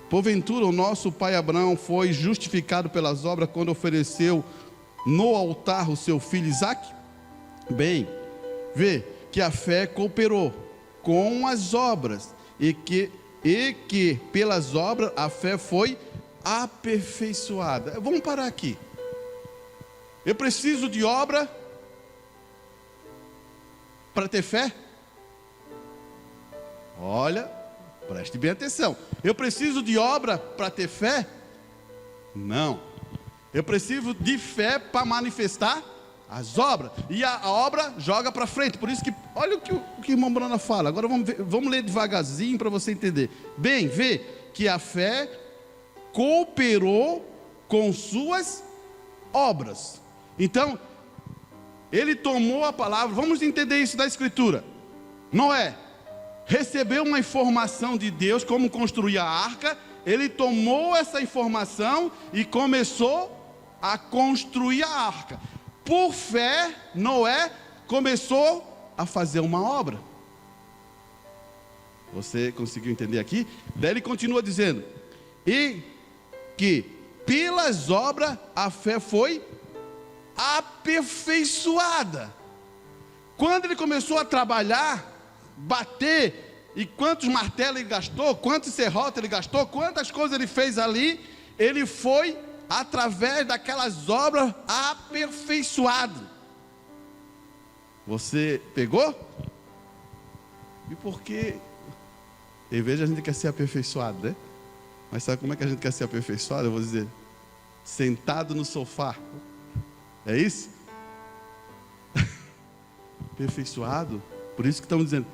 Porventura o nosso pai Abraão foi justificado pelas obras quando ofereceu no altar o seu filho Isaque? Bem, vê que a fé cooperou com as obras e que pelas obras a fé foi aperfeiçoada. Vamos parar aqui. Eu preciso de obra para ter fé? Olha, preste bem atenção. Eu preciso de obra para ter fé? Não. Eu preciso de fé para manifestar as obras. E a obra joga para frente. Por isso que, olha o que o irmão Brana fala. Agora vamos ler devagarzinho para você entender. Bem, vê que a fé cooperou com suas obras. Então, ele tomou a palavra. Vamos entender isso da Escritura. Noé recebeu uma informação de Deus como construir a arca. Ele tomou essa informação e começou a construir a arca. Por fé, Noé começou a fazer uma obra. Você conseguiu entender aqui? Daí ele continua dizendo: e que pelas obras a fé foi aperfeiçoada. Quando ele começou a trabalhar, bater, e quantos martelos ele gastou, quantos serrotes ele gastou, quantas coisas ele fez ali, ele foi através daquelas obras aperfeiçoado. Você pegou? E por que? Em vez de a gente quer ser aperfeiçoado, né? Mas sabe como é que a gente quer ser aperfeiçoado? Eu vou dizer, sentado no sofá. É isso? Aperfeiçoado. Por isso que estamos dizendo,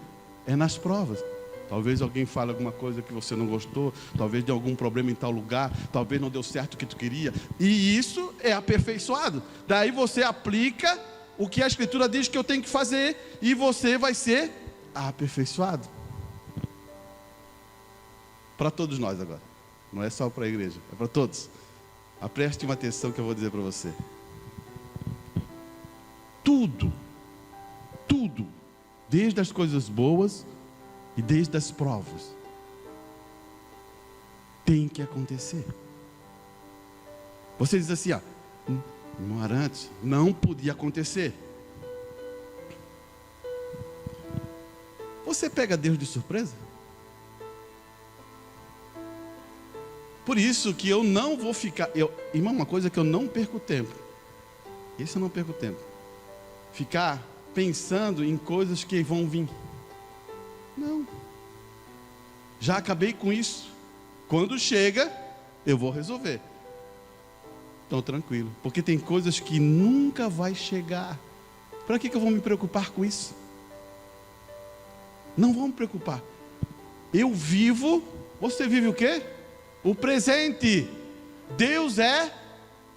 é nas provas. Talvez alguém fale alguma coisa que você não gostou, talvez dê algum problema em tal lugar, talvez não deu certo o que tu queria, e isso é aperfeiçoado. Daí você aplica o que a Escritura diz que eu tenho que fazer, e você vai ser aperfeiçoado. Para todos nós agora, não é só para a igreja, é para todos. Preste uma atenção que eu vou dizer para você. Tudo, desde as coisas boas e desde as provas, tem que acontecer. Você diz assim, Irmão Arantes, não podia acontecer. Você pega Deus de surpresa? Por isso que eu não vou ficar... Irmão, uma coisa que eu não perco tempo. Isso eu não perco tempo. Ficar pensando em coisas que vão vir. Não. Já acabei com isso. Quando chega, eu vou resolver. Então, tranquilo. Porque tem coisas que nunca vai chegar. Para que eu vou me preocupar com isso? Não vou me preocupar. Eu vivo... Você vive o quê? O presente. Deus é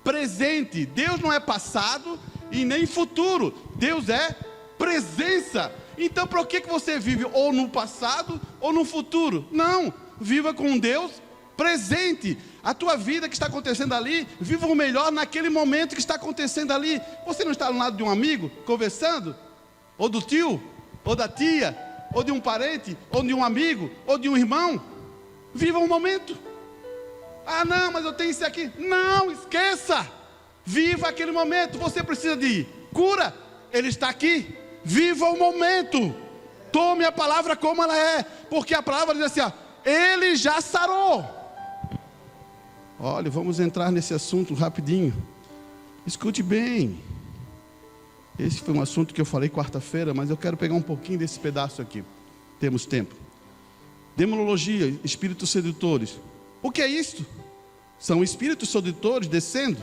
presente. Deus não é passado e nem futuro. Deus é presença. Então, para que você vive ou no passado ou no futuro? Não. Viva com Deus presente. A tua vida que está acontecendo ali, viva o melhor naquele momento que está acontecendo ali. Você não está ao lado de um amigo, conversando? Ou do tio? Ou da tia? Ou de um parente? Ou de um amigo? Ou de um irmão? Viva o momento. Ah, não, mas eu tenho isso aqui. Não, esqueça. Viva aquele momento. Você precisa de cura? Ele está aqui. Viva o momento. Tome a palavra como ela é. Porque a palavra diz assim, ó, ele já sarou. Olha, vamos entrar nesse assunto rapidinho. Escute bem. Esse foi um assunto que eu falei quarta-feira, mas eu quero pegar um pouquinho desse pedaço aqui. Temos tempo. Demonologia, espíritos sedutores. O que é isto? São espíritos sedutores descendo,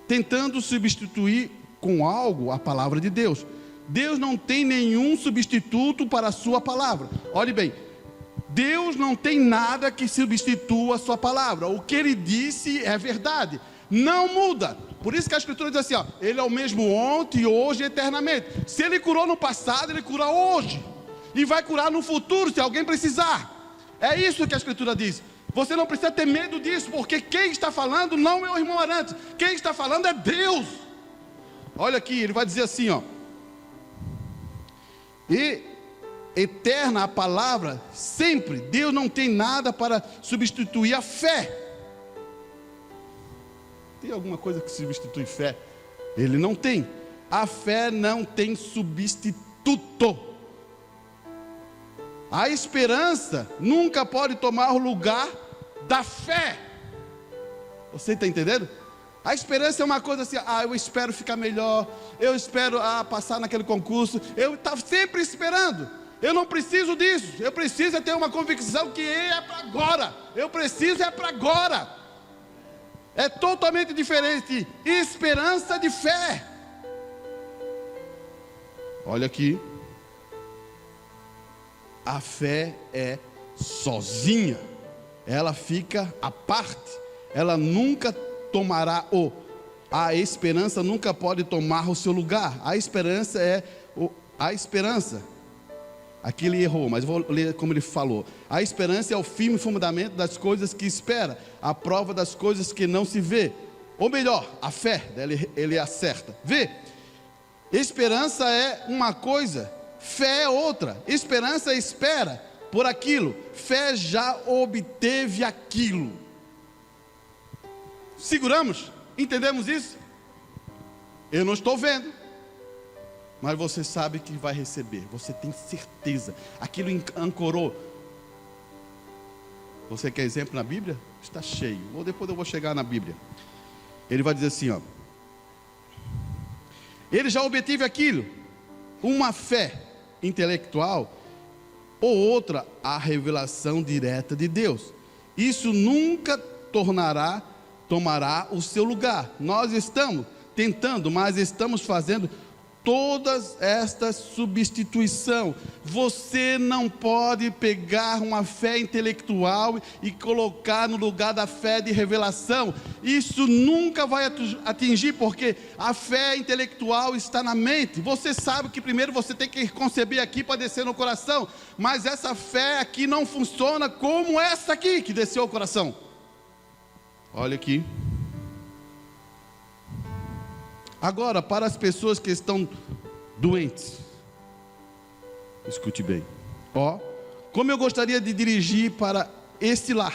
tentando substituir com algo a palavra de Deus. Deus não tem nenhum substituto para a sua palavra. Olhe bem, Deus não tem nada que substitua a sua palavra. O que Ele disse é verdade, não muda. Por isso que a Escritura diz assim, ó, Ele é o mesmo ontem, hoje e eternamente. Se Ele curou no passado, Ele cura hoje. E vai curar no futuro, se alguém precisar. É isso que a Escritura diz. Você não precisa ter medo disso, porque quem está falando não é o irmão Arantes. Quem está falando é Deus. Olha aqui, ele vai dizer assim, ó. E eterna a palavra, sempre. Deus não tem nada para substituir a fé. Tem alguma coisa que substitui fé? Ele não tem. A fé não tem substituto. A esperança nunca pode tomar o lugar da fé. Você está entendendo? A esperança é uma coisa assim, eu espero ficar melhor, eu espero passar naquele concurso, eu estava sempre esperando. Eu não preciso disso, eu preciso ter uma convicção que é para agora. Eu preciso é para agora. É totalmente diferente esperança de fé. Olha aqui. A fé é sozinha, ela fica à parte, ela nunca tomará a esperança nunca pode tomar o seu lugar. A esperança a esperança. Aqui ele errou, mas vou ler como ele falou. A esperança é o firme fundamento das coisas que espera, a prova das coisas que não se vê. Ou melhor, a fé, ele acerta. Vê, esperança é uma coisa, fé é outra. Esperança espera por aquilo, fé já obteve aquilo. Seguramos? Entendemos isso? Eu não estou vendo, mas você sabe que vai receber. Você tem certeza. Aquilo ancorou. Você quer exemplo na Bíblia? Está cheio. Ou depois eu vou chegar na Bíblia. Ele vai dizer assim, ó. Ele já obteve aquilo. Uma fé intelectual ou outra a revelação direta de Deus. Isso nunca tomará o seu lugar. Nós estamos tentando, mas estamos fazendo todas estas substituição. Você não pode pegar uma fé intelectual e colocar no lugar da fé de revelação. Isso nunca vai atingir, porque a fé intelectual está na mente. Você sabe que primeiro você tem que conceber aqui para descer no coração, mas essa fé aqui não funciona como essa aqui que desceu ao coração. Olha aqui. Agora, para as pessoas que estão doentes, escute bem. Como eu gostaria de dirigir para esse lar.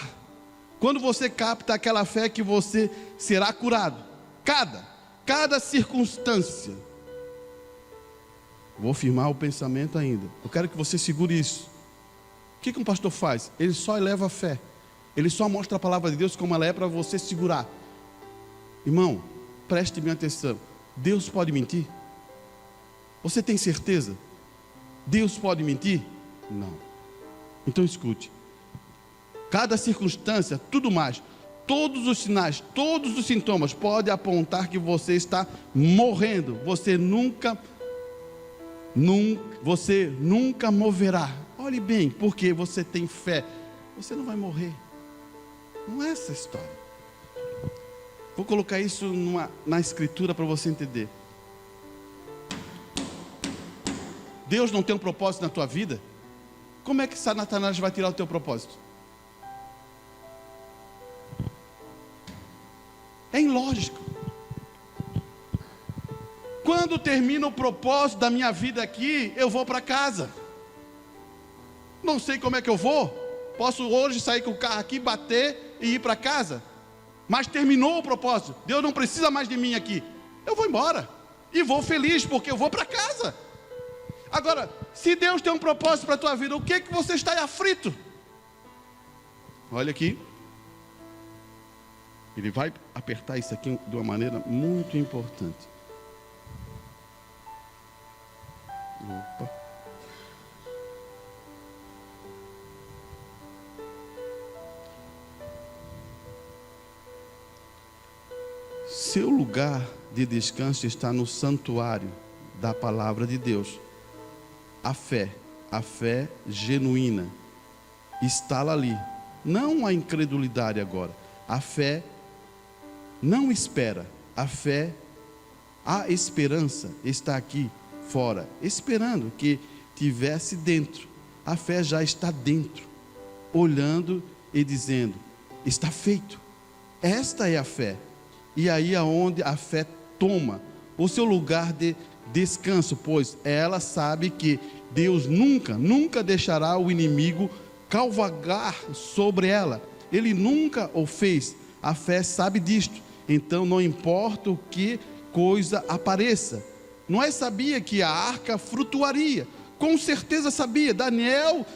Quando você capta aquela fé que você será curado. cada circunstância. Vou firmar o pensamento ainda. Eu quero que você segure isso. O que um pastor faz? Ele só eleva a fé. Ele só mostra a palavra de Deus como ela é para você segurar. Irmão, preste bem atenção. Deus pode mentir? Você tem certeza? Deus pode mentir? Não. Então escute. Cada circunstância, tudo mais, todos os sinais, todos os sintomas podem apontar que você está morrendo. Você nunca moverá. Olhe bem, porque você tem fé. Você não vai morrer. Não é essa a história. Vou colocar isso na escritura para você entender. Deus não tem um propósito na tua vida? Como é que Satanás vai tirar o teu propósito? É ilógico. Quando termina o propósito da minha vida aqui, eu vou para casa. Não sei como é que eu vou. Posso hoje sair com o carro aqui, bater e ir para casa. Mas terminou o propósito. Deus não precisa mais de mim aqui. Eu vou embora. E vou feliz, porque eu vou para casa. Agora, se Deus tem um propósito para a tua vida, o que você está aí aflito? Olha aqui. Ele vai apertar isso aqui de uma maneira muito importante. Opa. Seu lugar de descanso está no santuário da palavra de Deus. A fé genuína está ali. Não a incredulidade agora. A fé não espera. A esperança está aqui fora, esperando que tivesse dentro. A fé já está dentro, olhando e dizendo: está feito. Esta é a fé. E aí é onde a fé toma o seu lugar de descanso, pois ela sabe que Deus nunca deixará o inimigo cavalgar sobre ela. Ele nunca o fez. A fé sabe disto. Então não importa o que coisa apareça. Noé sabia que a arca flutuaria. Com certeza sabia. Daniel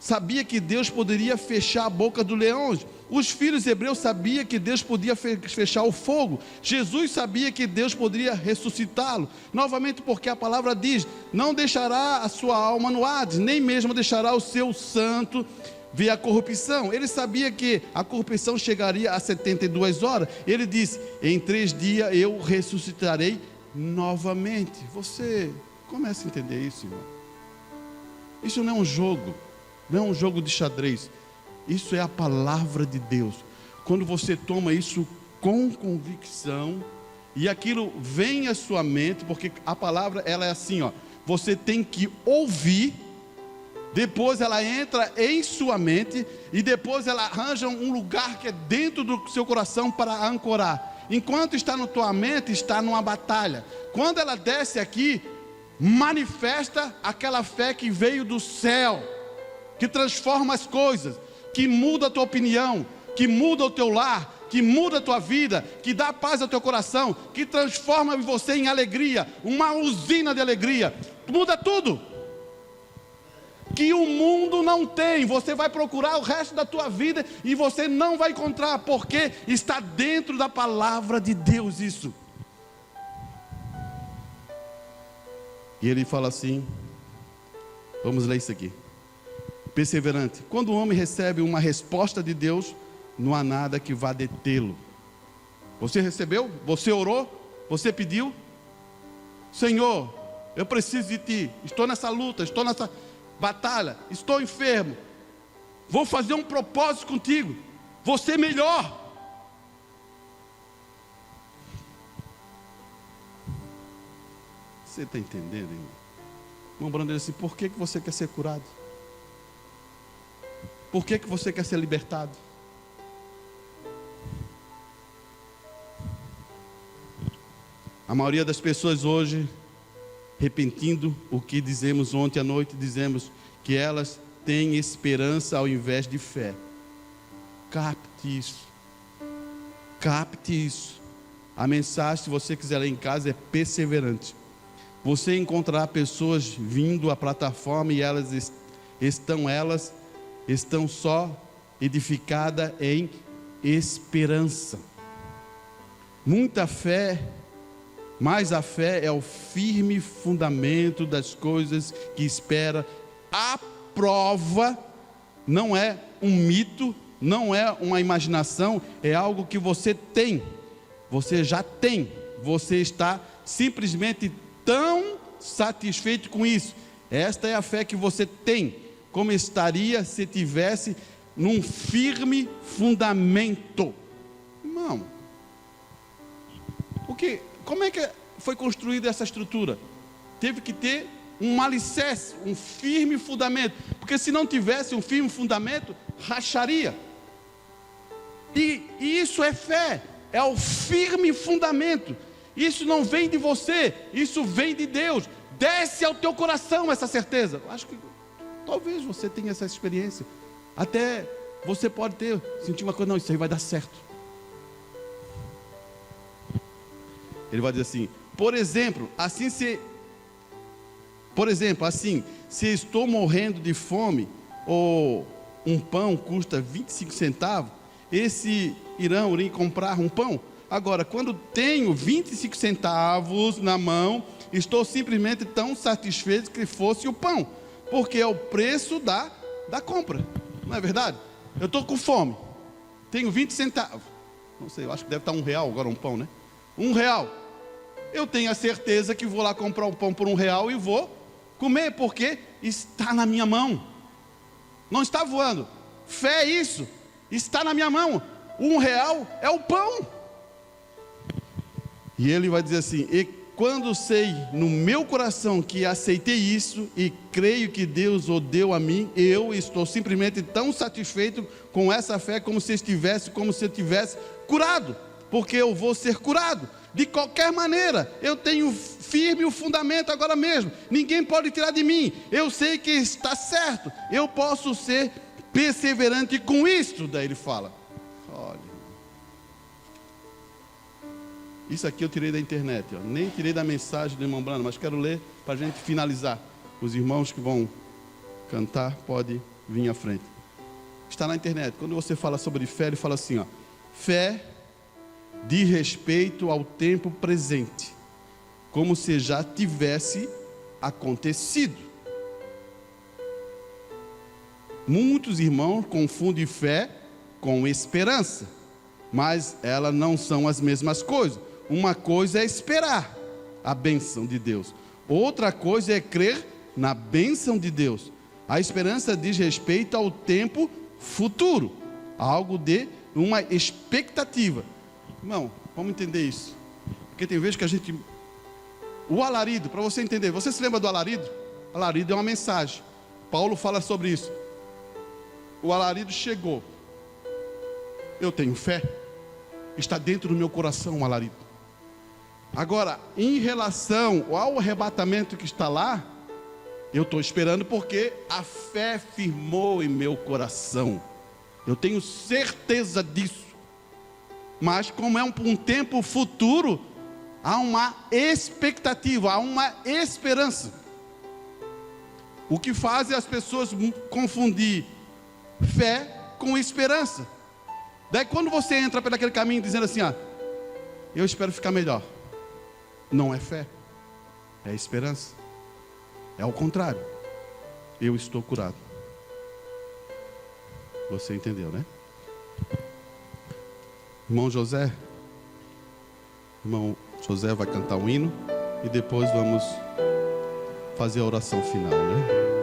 sabia que Deus poderia fechar a boca do leão. Os filhos hebreus sabiam que Deus podia fechar o fogo. Jesus sabia que Deus poderia ressuscitá-lo. Novamente, porque a palavra diz: não deixará a sua alma no Hades, nem mesmo deixará o seu santo ver a corrupção. Ele sabia que a corrupção chegaria a 72 horas. Ele disse: em 3 dias eu ressuscitarei novamente. Você começa a entender isso, irmão? Isso não é um jogo. Não é um jogo de xadrez. Isso é a palavra de Deus. Quando você toma isso com convicção, e aquilo vem à sua mente, porque a palavra ela é assim, ó. Você tem que ouvir, depois ela entra em sua mente, e depois ela arranja um lugar que é dentro do seu coração para ancorar. Enquanto está na tua mente, está numa batalha. Quando ela desce aqui, manifesta aquela fé que veio do céu, que transforma as coisas, que muda a tua opinião, que muda o teu lar, que muda a tua vida, que dá paz ao teu coração, que transforma você em alegria, uma usina de alegria, muda tudo, que o mundo não tem. Você vai procurar o resto da tua vida e você não vai encontrar, porque está dentro da palavra de Deus isso. E ele fala assim, vamos ler isso aqui. Perseverante. Quando o homem recebe uma resposta de Deus, não há nada que vá detê-lo. Você recebeu? Você orou? Você pediu? Senhor, eu preciso de Ti. Estou nessa luta, estou nessa batalha, estou enfermo. Vou fazer um propósito contigo. Vou ser melhor. Você está entendendo, irmão? Irmão Brandon disse assim: por que você quer ser curado? Por que você quer ser libertado? A maioria das pessoas hoje, repetindo o que dizemos ontem à noite, dizemos que elas têm esperança ao invés de fé. Capte isso. Capte isso. A mensagem, se você quiser ler em casa, é perseverante. Você encontrará pessoas vindo à plataforma e elas estão só edificadas em esperança. Muita fé, mas a fé é o firme fundamento das coisas que espera. A prova não é um mito, não é uma imaginação, é algo que você tem. Você já tem, você está simplesmente tão satisfeito com isso. Esta é a fé que você tem. Como estaria se tivesse num firme fundamento? Irmão, como é que foi construída essa estrutura? Teve que ter um alicerce, um firme fundamento, porque se não tivesse um firme fundamento, racharia. E isso é fé, é o firme fundamento. Isso não vem de você, isso vem de Deus. Desce ao teu coração essa certeza. Acho que talvez você tenha essa experiência. Até você pode sentir uma coisa, não, isso aí vai dar certo. Ele vai dizer assim, por exemplo, assim, se estou morrendo de fome, ou um pão custa 25 centavos, esse irão ir comprar um pão? Agora, quando tenho 25 centavos na mão, estou simplesmente tão satisfeito que fosse o pão, porque é o preço da compra, não é verdade? Eu estou com fome, tenho 20 centavos, não sei, eu acho que deve estar R$1 agora um pão, né? R$1, eu tenho a certeza que vou lá comprar um pão por R$1 e vou comer, porque está na minha mão, não está voando. Fé é isso, está na minha mão. R$1 é o pão. E ele vai dizer assim, e quando sei no meu coração que aceitei isso e creio que Deus o deu a mim, eu estou simplesmente tão satisfeito com essa fé como se eu tivesse curado, porque eu vou ser curado. De qualquer maneira, eu tenho firme o fundamento agora mesmo, ninguém pode tirar de mim, eu sei que está certo, eu posso ser perseverante com isto. Daí ele fala, olha, isso aqui eu tirei da internet, ó. Nem tirei da mensagem do irmão Brando, mas quero ler para a gente finalizar. Os irmãos que vão cantar, pode vir à frente. Está na internet. Quando você fala sobre fé, ele fala assim, ó, fé diz respeito ao tempo presente, como se já tivesse acontecido. Muitos irmãos confundem fé com esperança, mas elas não são as mesmas coisas. Uma coisa é esperar a bênção de Deus, outra coisa é crer na bênção de Deus. A esperança diz respeito ao tempo futuro, algo de uma expectativa. Irmão, vamos entender isso, porque tem vezes que a gente... O alarido, para você entender, você se lembra do alarido? Alarido é uma mensagem, Paulo fala sobre isso. O alarido chegou, eu tenho fé, está dentro do meu coração o alarido. Agora, em relação ao arrebatamento que está lá, eu estou esperando porque a fé firmou em meu coração, eu tenho certeza disso. Mas como é um tempo futuro, há uma expectativa, há uma esperança. O que faz as pessoas confundir fé com esperança. Daí quando você entra por aquele caminho dizendo assim, eu espero ficar melhor, não é fé, é esperança. É o contrário, eu estou curado. Você entendeu, né? Irmão José vai cantar um hino e depois vamos fazer a oração final, né?